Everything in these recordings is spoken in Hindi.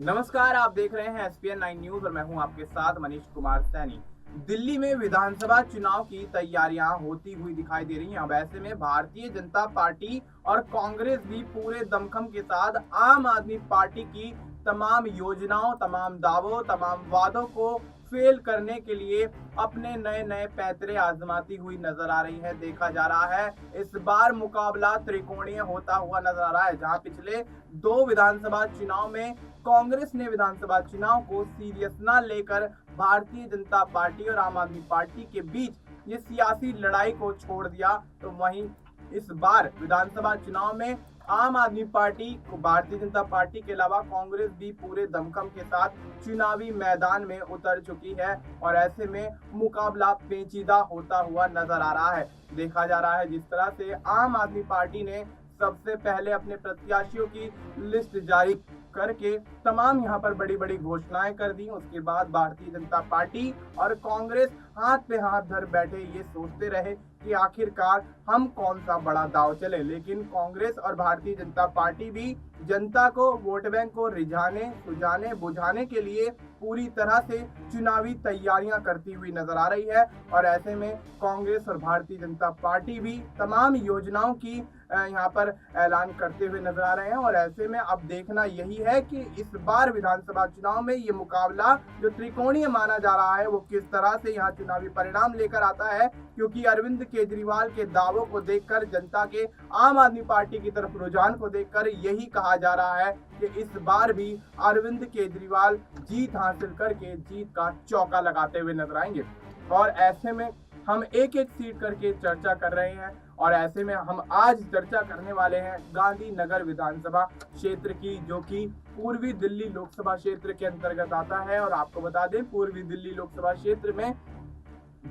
नमस्कार, आप देख रहे हैं एसपीएन 9 न्यूज और मैं हूं आपके साथ मनीष कुमार सैनी। दिल्ली में विधानसभा चुनाव की तैयारियां होती हुई दिखाई दे रही हैं। अब ऐसे में भारतीय जनता पार्टी और कांग्रेस भी पूरे दमखम के साथ आम आदमी पार्टी की तमाम योजनाओं, तमाम दावों, तमाम वादों को फेल करने के लिए अपने नए नए पैंतरे आजमाती हुई नजर आ रही है। देखा जा रहा है इस बार मुकाबला त्रिकोणीय होता हुआ नजर आ रहा है, जहां पिछले दो विधानसभा चुनाव में कांग्रेस ने विधानसभा चुनाव को सीरियस न लेकर भारतीय जनता पार्टी और आम आदमी पार्टी के बीच ये सियासी लड़ाई को छोड़ दिया, तो वहीं इस बार विधानसभा चुनाव में आम आदमी पार्टी को भारतीय जनता पार्टी के अलावा कांग्रेस भी पूरे दमखम के साथ चुनावी मैदान में उतर चुकी है और ऐसे में मुकाबला पेचीदा होता हुआ नजर आ रहा है। देखा जा रहा है जिस तरह से आम आदमी पार्टी ने सबसे पहले अपने प्रत्याशियों की लिस्ट जारी करके तमाम यहाँ पर बड़ी बड़ी घोषणाएं कर दी। उसके बाद भारतीय जनता पार्टी और कांग्रेस हाथ पे हाथ धर बैठे ये सोचते रहे कि आखिरकार हम कौन सा बड़ा दांव चले, लेकिन कांग्रेस और भारतीय जनता पार्टी भी जनता को, वोट बैंक को रिझाने, सुझाने, बुझाने के लिए पूरी तरह से चुनावी तैयारियां करती हुई नजर आ रही है। और ऐसे में कांग्रेस और भारतीय जनता पार्टी भी तमाम योजनाओं की यहाँ पर ऐलान करते हुए नजर आ रहे हैं। और ऐसे में अब देखना यही है कि इस बार विधानसभा चुनाव में ये मुकाबला जो त्रिकोणीय माना जा रहा है वो किस तरह से यहाँ चुनावी परिणाम लेकर आता है, क्योंकि अरविंद केजरीवाल के दावों को देखकर, जनता के आम आदमी पार्टी की तरफ रुझान को देखकर यही कहा जा रहा है कि इस बार भी अरविंद केजरीवाल जीत हासिल करके जीत का चौका लगाते हुए नजर आएंगे। और ऐसे में हम एक एक सीट करके चर्चा कर रहे हैं और ऐसे में हम आज चर्चा करने वाले हैं गांधीनगर विधानसभा क्षेत्र की, जो कि पूर्वी दिल्ली लोकसभा क्षेत्र के अंतर्गत आता है। और आपको बता दें, पूर्वी दिल्ली लोकसभा क्षेत्र में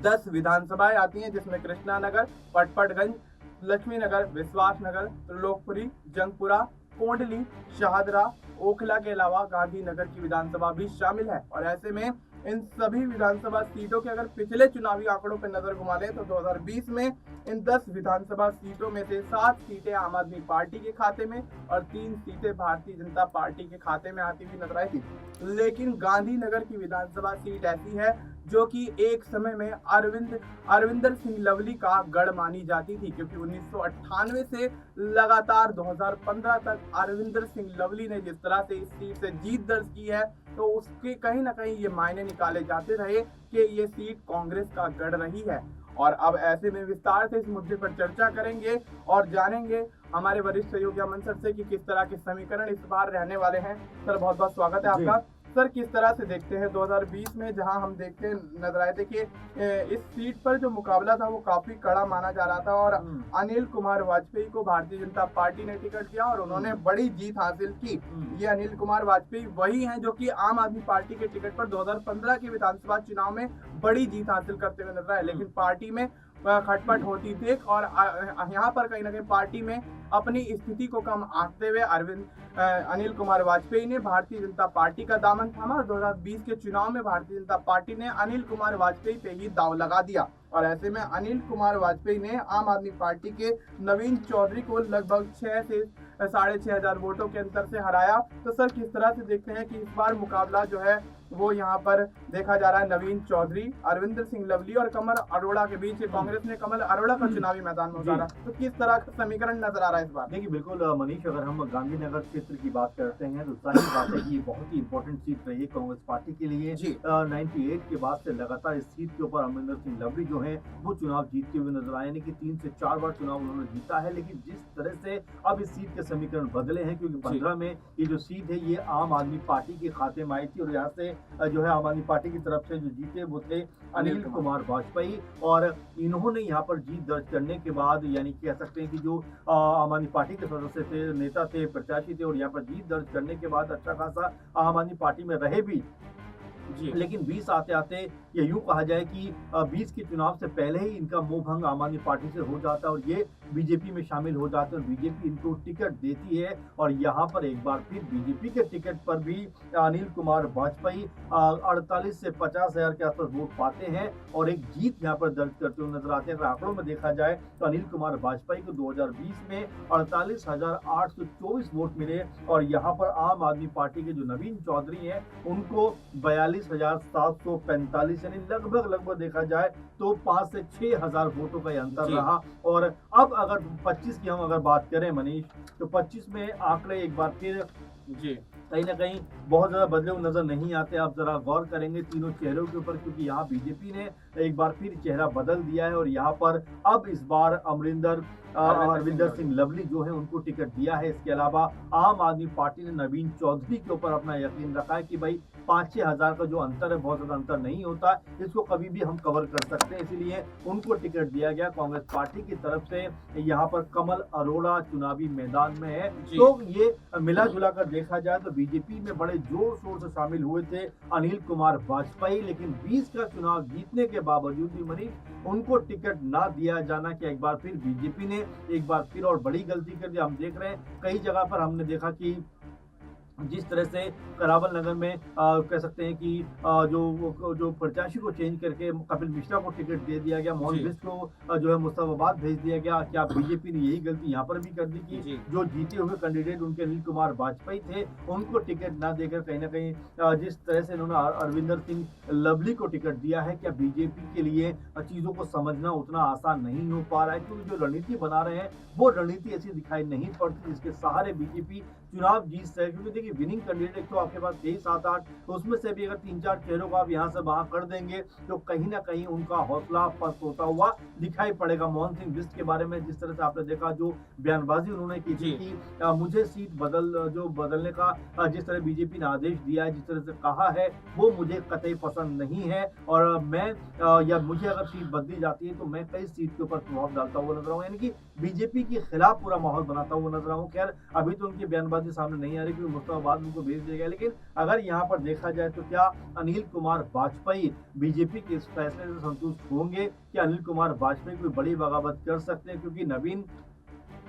10 विधानसभाएं आती हैं, जिसमें कृष्णा नगर, पटपटगंज, लक्ष्मी नगर, विश्वास नगर, त्रिलोकपुरी, जंगपुरा, कोंडली, शाहदरा, ओखला के अलावा गांधीनगर की विधानसभा भी शामिल है। और ऐसे में इन सभी विधानसभा सीटों के अगर पिछले चुनावी आंकड़ों पर नजर घुमा लें तो 2020 में इन 10 विधानसभा सीटों में से 7 सीटें आम आदमी पार्टी के खाते में और 3 सीटें भारतीय जनता पार्टी के खाते में आती हुई नजर आई थी। लेकिन गांधीनगर की विधानसभा सीट ऐसी है जो कि एक समय में अरविंदर सिंह लवली का गढ़ मानी जाती थी, क्योंकि 1998 से लगातार 2015 तक अरविंदर सिंह लवली ने जिस तरह से इस सीट से जीत दर्ज की है, तो उसके कहीं ना कहीं ये मायने निकाले जाते रहे कि ये सीट कांग्रेस का गढ़ रही है। और अब ऐसे में विस्तार से इस मुद्दे पर चर्चा करेंगे और जानेंगे हमारे वरिष्ठ सहयोगी अमन सर से कि किस तरह के समीकरण इस बार रहने वाले हैं। सर, बहुत बहुत स्वागत है आपका। सर, किस तरह से देखते हैं 2020 में, जहां हम देखते नजर आए थे कि इस सीट पर जो मुकाबला था वो काफी कड़ा माना जा रहा था और अनिल कुमार वाजपेयी को भारतीय जनता पार्टी ने टिकट दिया और उन्होंने बड़ी जीत हासिल की। ये अनिल कुमार वाजपेयी वही हैं जो कि आम आदमी पार्टी के टिकट पर 2015 के विधानसभा चुनाव में बड़ी जीत हासिल करते हुए नजर आए, लेकिन पार्टी में खटपट होती थी और यहाँ पर कहीं ना कहीं पार्टी में अपनी स्थिति को कम आंकते हुए अनिल कुमार वाजपेयी ने भारतीय जनता पार्टी का दामन थामा और 2020 के चुनाव में भारतीय जनता पार्टी ने अनिल कुमार वाजपेयी पे ही दाव लगा दिया। और ऐसे में अनिल कुमार वाजपेयी ने आम आदमी पार्टी के नवीन चौधरी को लगभग 6 से 6,500 वोटों के अंतर से हराया। तो सर, किस तरह से देखते हैं कि इस बार मुकाबला जो है वो यहाँ पर देखा जा रहा है नवीन चौधरी, अरविंदर सिंह लवली और कमल अरोड़ा के बीच। कांग्रेस ने कमल अरोड़ा को चुनावी मैदान में उतारा, तो किस तरह का समीकरण नजर आ रहा है इस बार? देखिए, बिल्कुल मनीष, अगर हम गांधीनगर क्षेत्र की बात करते हैं तो जाहिर बात है कि ये बहुत ही इंपॉर्टेंट सीट रही है कांग्रेस पार्टी के लिए। 98 के बाद से लगातार इस सीट के ऊपर अमरिंदर सिंह लवली जो है वो चुनाव जीतते हुए नजर आए, यानी कि 3 से 4 बार चुनाव उन्होंने जीता है। लेकिन जिस तरह से अब इस सीट के समीकरण बदले हैं, क्योंकि 15 में ये जो सीट है ये आम आदमी पार्टी के खाते में आई थी और यहाँ से जो है आम आदमी पार्टी की तरफ से जो जीते वो थे अनिल कुमार वाजपेयी। और इन्होंने यहाँ पर जीत दर्ज करने के बाद, यानी कह सकते हैं कि जो आम आदमी पार्टी के सदस्य थे, नेता थे, प्रत्याशी थे, और यहाँ पर जीत दर्ज करने के बाद अच्छा खासा आम आदमी पार्टी में रहे भी। लेकिन 20 आते आते ये यूं कहा जाए कि 20 के चुनाव से पहले ही इनका मोह भंग आम आदमी पार्टी से हो जाता है और ये बीजेपी में शामिल हो जाते हैं और बीजेपी इनको टिकट देती है और यहाँ पर एक बार फिर बीजेपी के टिकट पर भी अनिल कुमार वाजपेयी 48 से 50,000 के आसपास वोट पाते हैं और एक जीत यहाँ पर दर्ज करते हुए नजर आते हैं। अगर आंकड़ों में देखा जाए तो अनिल कुमार वाजपेयी को 2020 में 48,824 वोट मिले और यहाँ पर आम आदमी पार्टी के जो नवीन चौधरी हैं उनको 42,745 यानी लगभग देखा जाए तो 5 से 6,000 वोटों का अंतर रहा। और अब अगर 25 की हम अगर बात करें मनीष, तो 25 में आंकड़े एक बार फिर जी कहीं ना कहीं बहुत ज्यादा बदले हुए नजर नहीं आते। आप जरा गौर करेंगे तीनों चेहरों के ऊपर, क्योंकि यहाँ बीजेपी ने एक बार फिर चेहरा बदल दिया है और यहाँ पर अब इस बार अरविंदर सिंह लवली जो है उनको टिकट दिया है। इसके अलावा आम आदमी पार्टी ने नवीन चौधरी के ऊपर अपना यकीन रखा है कि भाई 5-6 हजार का जो अंतर है बहुत ज्यादा अंतर नहीं होता, इसको कभी भी हम कवर कर सकते हैं, इसीलिए उनको टिकट दिया गया। कांग्रेस पार्टी की तरफ से यहाँ पर कमल अरोड़ा चुनावी मैदान में है। तो ये मिला जुला कर देखा जाए तो बीजेपी में बड़े जोर शोर से शामिल हुए थे अनिल कुमार वाजपेयी, लेकिन 20 का चुनाव जीतने के बावजूद भी मनीष उनको टिकट ना दिया जाना कि एक बार फिर बीजेपी ने एक बार फिर और बड़ी गलती कर दी। हम देख रहे हैं कई जगह पर हमने देखा कि जिस तरह से करावल नगर में कह सकते हैं कि जो प्रत्याशी को चेंज करके कपिल मिश्रा को टिकट दे दिया गया, मोहन बिष्ट को जो है मुस्तफाबाद भेज दिया गया। क्या बीजेपी ने यही गलती यहाँ पर भी कर दी कि जो जीते हुए कैंडिडेट उनके अनिल कुमार वाजपेयी थे उनको टिकट ना देकर कहीं ना कहीं जिस तरह से इन्होंने अरविंदर सिंह लवली को टिकट दिया है, क्या बीजेपी के लिए चीजों को समझना उतना आसान नहीं हो पा रहा है? क्योंकि जो रणनीति बना रहे हैं वो रणनीति ऐसी दिखाई नहीं पड़ती जिसके सहारे बीजेपी चुनाव जीत सके। क्योंकि देखिए विनिंग कैंडिडेट तो आपके पास 6-7-8, तो उसमें से भी अगर 3-4 चेहरों को आप यहाँ से वहां कर देंगे तो कहीं ना कहीं उनका हौसला पस्त होता हुआ दिखाई पड़ेगा। मोहन सिंह बिष्ट के बारे में जिस तरह से आपने देखा जो बयानबाजी उन्होंने की थी कि मुझे सीट बदलने का जिस तरह बीजेपी ने आदेश दिया है, जिस तरह से कहा है वो मुझे कतई पसंद नहीं है और मैं या मुझे अगर सीट बदली जाती है तो मैं कई सीट के ऊपर प्रभाव डालता हुआ नजर आऊंगा, यानी कि बीजेपी के खिलाफ पूरा माहौल बनाता हुआ नजर आऊंगा। खैर अभी तो उनकी बयानबाजी सामने नहीं आ रही क्योंकि मुस्तफाबाद उनको भेज दिया गया, लेकिन अगर यहाँ पर देखा जाए तो क्या अनिल कुमार वाजपेयी बीजेपी के इस फैसले से संतुष्ट होंगे? क्या अनिल कुमार वाजपेयी कोई बड़ी बगावत कर सकते हैं? क्योंकि नवीन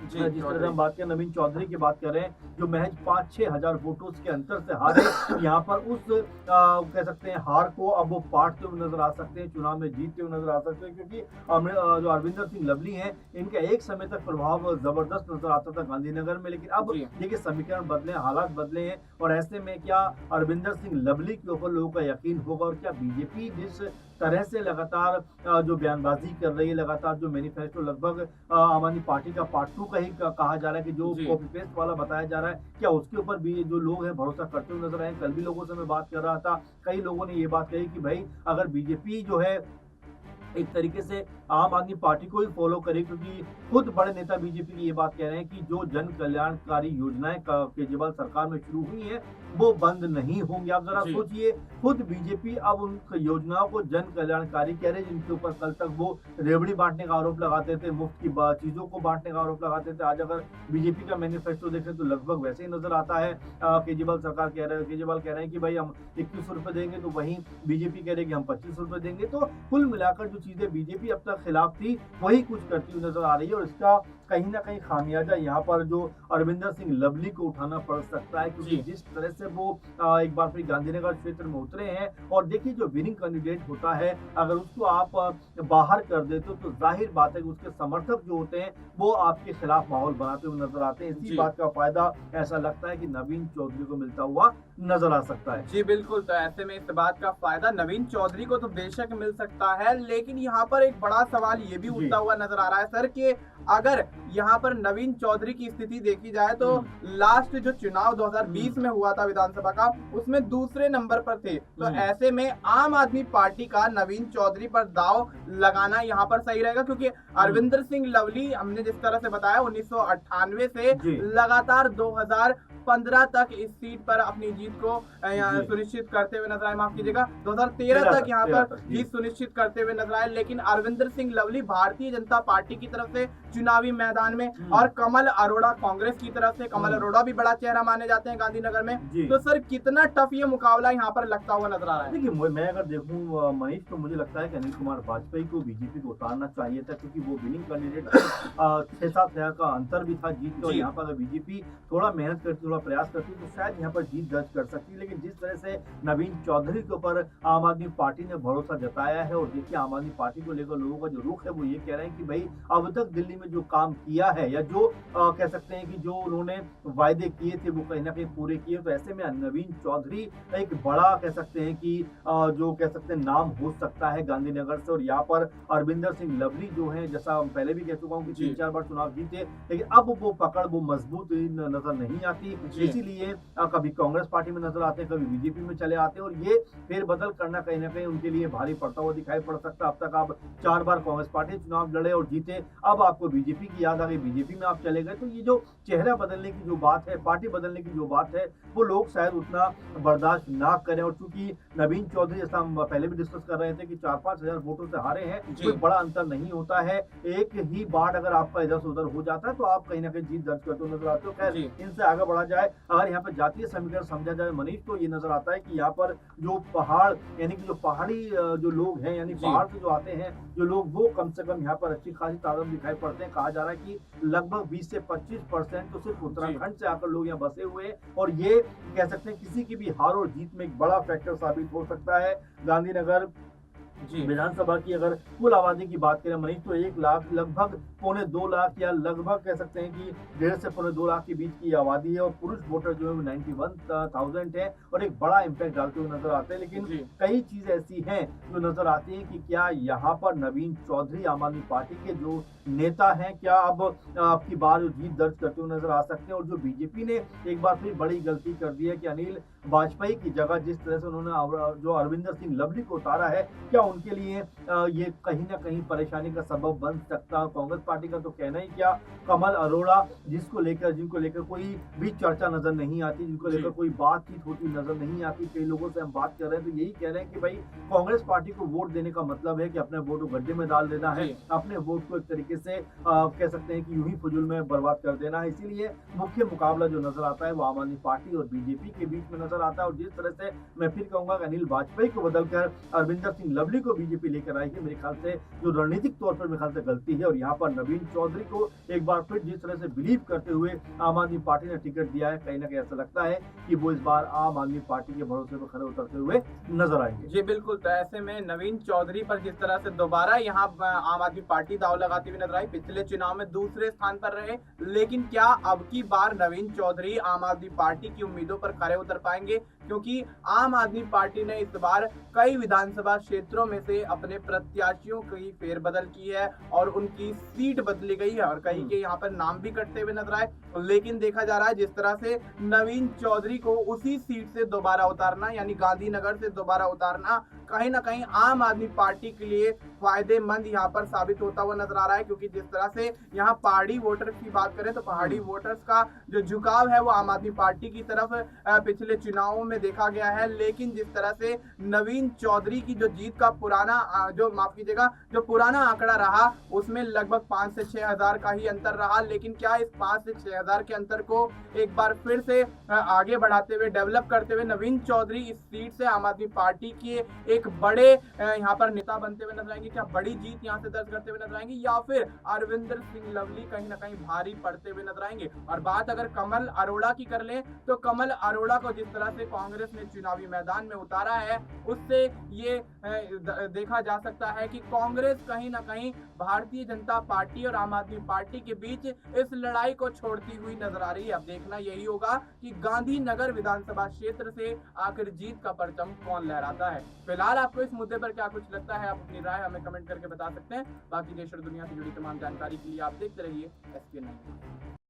जिस तरह से हम बात करें नवीन चौधरी की बात करें जो महज 5-6 हजार वोटों के अंतर से हारे, यहाँ पर उस कह सकते हैं हार को अब वो पाटते हुए नजर आ सकते हैं, चुनाव में जीतते हुए नजर आ सकते हैं। क्योंकि जो अरविंदर सिंह लवली हैं इनका एक समय तक प्रभाव जबरदस्त नजर आता था गांधीनगर में, लेकिन अब देखिए समीकरण बदले, हालात बदले हैं और ऐसे में क्या अरविंदर सिंह लवली के ऊपर लोगों का यकीन होगा? और क्या बीजेपी जिस तरह से लगातार जो बयानबाजी कर रही है, लगातार जो मैनिफेस्टो लगभग आम आदमी पार्टी का पार्ट 2 का ही कहा जा रहा है कि जो कॉपी पेस्ट वाला बताया जा रहा है, क्या उसके ऊपर भी जो लोग हैं भरोसा करते हुए नजर आए? कल भी लोगों से मैं बात कर रहा था, कई लोगों ने ये बात कही कि भाई अगर बीजेपी जो है एक तरीके से आम आदमी पार्टी को ही फॉलो करे, क्योंकि खुद बड़े नेता बीजेपी की ये बात कह रहे हैं कि जो जन कल्याणकारी योजनाएं केजरीवाल सरकार में शुरू हुई है वो बंद नहीं होंगी। आप जरा सोचिए, खुद बीजेपी अब उन योजनाओं को जन कल्याणकारी कह रहे हैं जिनके ऊपर कल तक वो रेवड़ी बांटने का आरोप लगाते थे, मुफ्त की चीजों को बांटने का आरोप लगाते थे। आज अगर बीजेपी का मैनिफेस्टो देखें तो लगभग वैसे ही नजर आता है। केजरीवाल कह रहे हैं कि भाई हम 21 रुपए देंगे, तो वहीं बीजेपी कह रहे हैं कि हम 25 रुपए देंगे। तो कुल मिलाकर जो चीजें बीजेपी अब तक खिलाफ थी वही कुछ करती हुई नजर आ रही है और इसका कहीं ना कहीं खामियाजा यहाँ पर जो अरविंदर सिंह लवली को उठाना पड़ सकता है, क्योंकि जिस तरह से वो एक बार फिर गांधीनगर क्षेत्र में उतरे हैं और देखिए जो विनिंग कैंडिडेट होता है अगर उसको आप बाहर कर देते हो तो जाहिर बात है कि उसके समर्थक जो होते हैं वो आपके खिलाफ माहौल बनाते हुए नजर आते हैं। इसी बात का फायदा ऐसा लगता है कि नवीन चौधरी को मिलता हुआ नजर आ सकता है। जी बिल्कुल, तो ऐसे में इस बात का फायदा नवीन चौधरी को तो बेशक मिल सकता है, लेकिन यहाँ पर एक बड़ा सवाल ये भी उठता हुआ नजर आ रहा है सर कि अगर यहाँ पर नवीन चौधरी की स्थिति देखी जाए तो लास्ट जो चुनाव 2020 में हुआ था विधानसभा का, उसमें दूसरे नंबर पर थे। तो ऐसे में आम आदमी पार्टी का नवीन चौधरी पर दाव लगाना यहाँ पर सही रहेगा, क्योंकि अरविंदर सिंह लवली हमने जिस तरह से बताया 1998 से लगातार 2015 तक इस सीट पर अपनी जीत को सुनिश्चित करते हुए नजर आए, माफ कीजिएगा 2013 तक यहाँ पर जीत सुनिश्चित करते हुए नजर आए। लेकिन अरविंदर सिंह लवली भारतीय जनता पार्टी की तरफ से चुनावी मैदान में और कमल अरोड़ा कांग्रेस की तरफ से, कमल अरोड़ा भी बड़ा चेहरा माने जाते हैं गांधीनगर में, तो सर कितना टफ ये मुकाबला यहाँ पर लगता हुआ नजर आ रहा है? देखिए, मैं अगर देखूं मनीष, तो मुझे लगता है कि अनिल कुमार वाजपेयी को बीजेपी को उतारना चाहिए था, क्योंकि वो विनिंग कैंडिडेट 6-7 हजार का अंतर भी था जीत का। यहाँ पर अगर बीजेपी थोड़ा मेहनत करती, थोड़ा प्रयास करती तो शायद यहाँ पर जीत दर्ज कर सकती। लेकिन जिस तरह से नवीन चौधरी के ऊपर आम आदमी पार्टी ने भरोसा जताया है, और देखिए आम आदमी पार्टी को लेकर लोगों का जो रुख है वो ये कह रहे हैं कि भाई अब तक दिल्ली में जो काम किया है, या जो कह सकते हैं कि जो उन्होंने वायदे किए थे वो कहीं ना कहीं पूरे किए। तो ऐसे में नवीन चौधरी एक बड़ा कह सकते हैं कि जो कह सकते हैं नाम हो सकता है गांधीनगर से। और यहाँ पर अरविंदर सिंह लवली जो है, जैसा पहले भी कह चुका हूँ कि 3-4 बार चुनाव जीते, लेकिन अब वो पकड़ वो मजबूत नजर नहीं आती। इसीलिए कभी कांग्रेस पार्टी में नजर आते हैं, कभी बीजेपी में चले आते हैं, और ये फेरबदल करना कहीं ना कहीं उनके लिए भारी पड़ता हुआ दिखाई पड़ सकता है। अब तक आप 4 बार कांग्रेस पार्टी चुनाव लड़े और जीते, अब आपको बीजेपी की याद आ गई, बीजेपी में आप चले गए। तो ये जो चेहरा बदलने की जो बात है, पार्टी बदलने की जो बात है, वो लोग शायद उतना बर्दाश्त ना करें। और चूंकि नवीन चौधरी, जैसा हम पहले भी डिस्कस कर रहे थे कि 4-5 हजार वोटों से हारे हैं, कोई बड़ा अंतर नहीं होता है। एक ही बार अगर आपका इधर से उधर हो जाता है तो आप कहीं ना कहीं जीत दर्ज करते नजर आते हो। खैर, इनसे आगे बढ़ा जाए, अगर यहाँ पर जातीय समीकरण समझा जाए मनीष, तो ये नजर आता है कि यहाँ पर जो पहाड़, यानी कि जो पहाड़ी जो लोग हैं, यानी पहाड़ से जो आते हैं जो लोग, वो कम से कम यहाँ पर अच्छी खासी तादाद दिखाई पड़ते हैं। कहा जा रहा है कि लगभग 20 से 25% तो सिर्फ उत्तराखंड से आकर लोग यहाँ बसे हुए हैं, और ये कह सकते हैं किसी की भी हार और जीत में एक बड़ा फैक्टर साबित हो सकता है। गांधीनगर विधानसभा की अगर कुल आबादी की बात करें मनीष, तो 1 लाख, लगभग 1.25 लाख, या लगभग कह सकते हैं कि 1.5 से 1.25 लाख के बीच की आबादी है, और पुरुष वोटर जो है वो 91,000 है, और एक बड़ा इम्पैक्ट डालते हुए नजर आते हैं। लेकिन कई चीजें ऐसी हैं जो नजर आती हैं कि क्या यहाँ पर नवीन चौधरी आम आदमी पार्टी के जो नेता हैं, क्या अब आपकी बार जो जीत दर्ज करते हुए नजर आ सकते हैं। और जो बीजेपी ने एक बार फिर बड़ी गलती कर दी है कि अनिल वाजपेयी की जगह जिस तरह से उन्होंने जो अरविंदर सिंह लवली को उतारा है, क्या उनके लिए ये कहीं ना कहीं परेशानी का सबब बन सकता है। कांग्रेस पार्टी का तो कहना ही क्या, कमल अरोड़ा जिनको लेकर कोई भी चर्चा नजर नहीं आती, जिनको लेकर कोई बातचीत होती नजर नहीं आती, कई लोगों से हम बात कर रहे हैं तो यही कह रहे हैं कि भाई कांग्रेस पार्टी को वोट देने का मतलब है कि अपने वोट को गड्ढे में डाल देना है, अपने वोट को एक तरीके से कह सकते हैं कि यूं ही फजूल में बर्बाद कर देना है। इसीलिए मुख्य मुकाबला जो नजर आता है वो आम आदमी पार्टी और बीजेपी के बीच में नजर आता है। और जिस तरह से मैं फिर कहूंगा कि अनिल वाजपेयी को बदलकर अरविंदर सिंह लवली को बीजेपी लेकर आई है, मेरे ख्याल से जो रणनीतिक तौर पर मेरे ख्याल से गलती है। और यहाँ पर नवीन चौधरी को एक बार फिर जिस तरह से बिलीव करते हुए आम आदमी पार्टी ने टिकट दिया है, कहीं ना कहीं ऐसा लगता है कि वो इस बार आम आदमी पार्टी के भरोसे पर खड़े उतरते हुए नजर आएंगे। जी बिल्कुल, तो ऐसे में नवीन चौधरी पर जिस तरह से दोबारा यहाँ आम आदमी पार्टी दाव लगाती हुई नजर आई, पिछले चुनाव में दूसरे स्थान पर रहे, लेकिन क्या अब की बार नवीन चौधरी आम आदमी पार्टी की उम्मीदों पर खरे उतर पाएंगे? क्योंकि आम आदमी पार्टी ने इस बार कई विधानसभा क्षेत्रों में से अपने प्रत्याशियों की फेरबदल की है और उनकी सीट बदली गई है, और कहीं के यहाँ पर नाम भी कटते हुए नजर आए। लेकिन देखा जा रहा है जिस तरह से नवीन चौधरी को उसी सीट से दोबारा उतारना, यानी गांधीनगर से दोबारा उतारना, कहीं ना कहीं आम आदमी पार्टी के लिए फायदेमंद यहाँ पर साबित होता हुआ नजर आ रहा है। क्योंकि जिस तरह से यहाँ पहाड़ी वोटर्स की बात करें तो पहाड़ी वोटर्स का जो झुकाव है वो आम आदमी पार्टी की तरफ पिछले चुनावों में देखा गया है। लेकिन जिस तरह से नवीन चौधरी की जो जीत का जो पुराना आंकड़ा रहा, उसमें लगभग 5 से 6 हजार का ही अंतर रहा। लेकिन क्या इस 5 से 6 हजार के अंतर को एक बार फिर से आगे बढ़ाते हुए, डेवलप करते हुए नवीन चौधरी इस सीट से आम आदमी पार्टी के एक बड़े यहाँ पर नेता बनते हुए नजर आएंगे? क्या बड़ी जीत यहाँ से दर्ज करते हुए नजर आएंगे, या फिर अरविंदर सिंह लवली कहीं ना कहीं भारी पड़ते हुए नजर आएंगे? और बात अगर कमल अरोड़ा की कर लें तो कमल अरोड़ा को जिस तरह से कांग्रेस ने चुनावी मैदान में उतारा है, उससे ये देखा जा सकता है कि कांग्रेस कहीं ना कहीं भारतीय जनता पार्टी और आम आदमी पार्टी के बीच इस लड़ाई को छोड़ती हुई नजर आ रही है। अब देखना यही होगा कि गांधीनगर विधानसभा क्षेत्र से आखिर जीत का परचम कौन लहराता है। फिलहाल आपको इस मुद्दे पर क्या कुछ लगता है, आप अपनी राय हमें कमेंट करके बता सकते हैं। बाकी देश और दुनिया से जुड़ी तमाम जानकारी के लिए आप देखते रहिए SPN9।